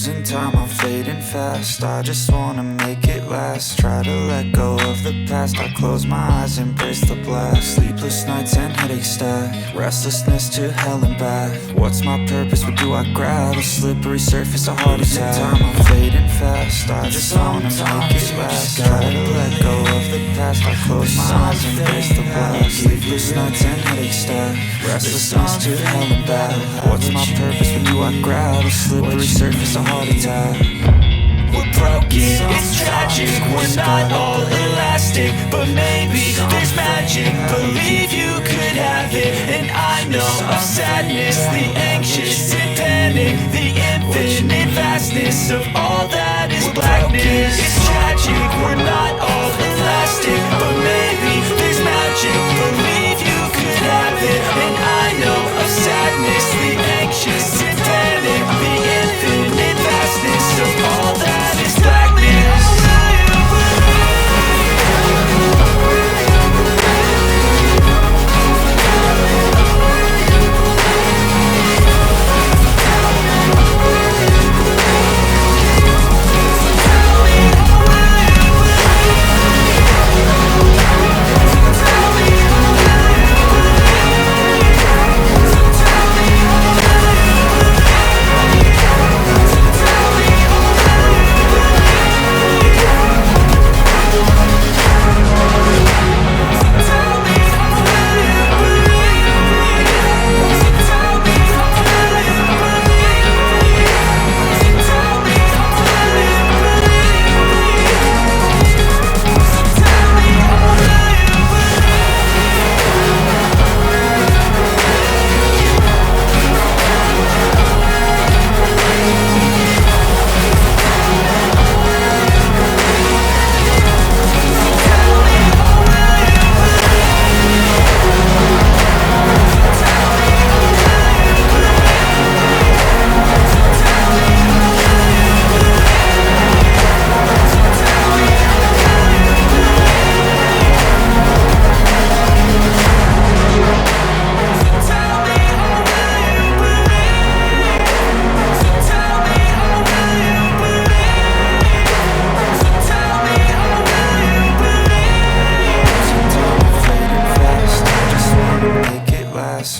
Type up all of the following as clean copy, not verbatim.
losing time, I'm fading fast. I just wanna make it last. Try to let go of the past. I close my eyes, embrace the blast. Sleepless nights and headache stack. Restlessness to hell and back. What's my purpose? What do I grab? A slippery surface, a heart attack. Time, I'm fading fast. I just wanna make it last. Try to let go of the past. I close my eyes, embrace the blast. Sleepless nights and headache stack. Restlessness to hell and back. What's my purpose? What do I grab? A slippery surface, a heart attack. We're broken, it's tragic, we're not all elastic. But maybe there's magic, believe you could have it. And I know of sadness, the anxious and panic, the infinite vastness of all that is blackness. It's tragic, we're not all elastic. But maybe there's magic, believe you could have it. And I know of sadness, the anxious and panic, the infinite vastness of all that is blackness.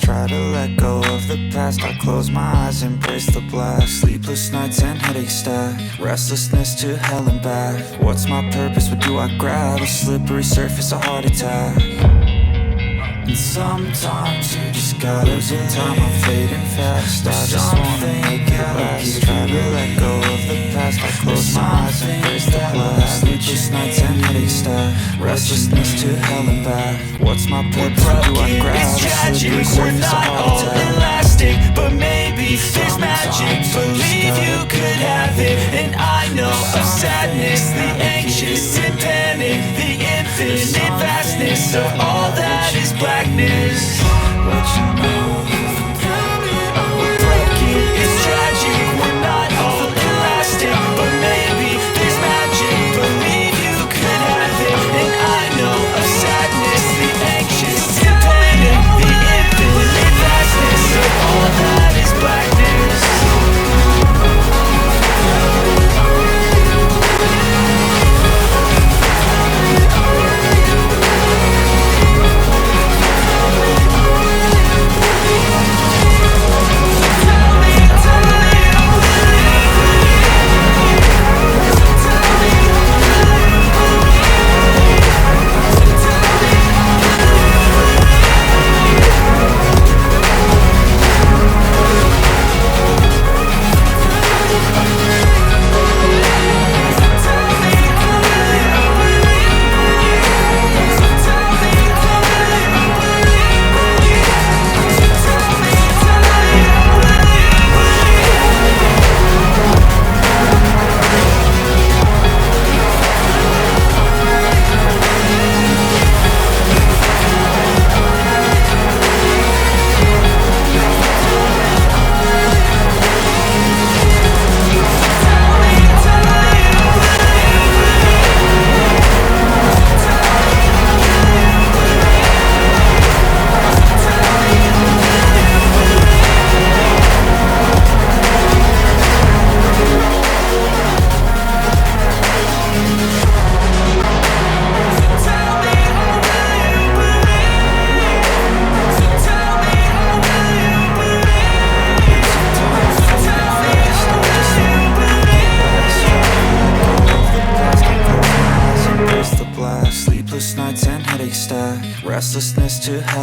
Try to let go of the past. I close my eyes, embrace the blast. Sleepless nights and headache stack. Restlessness to hell and back. What's my purpose? What do I grab? A slippery surface, a heart attack. And sometimes you just gotta losing time, I'm fading fast. I just wanna make it last. Try to let go of the past. I close my eyes, embrace the blast. Sleepless nights and headache stack. Restlessness to hell and back. What's my purpose? What do I grab? It's tragic, we're not all elastic. But maybe there's magic, believe you could have it. And I know of sadness, the anxious and panic, the infinite vastness of all that is blackness. What you know, we're broken, it's tragic, we're not all elastic. But maybe there's magic, believe you could have it. And I know of sadness, the anxious and panic, the infinite vastness of all that is blackness. restlessness to hell.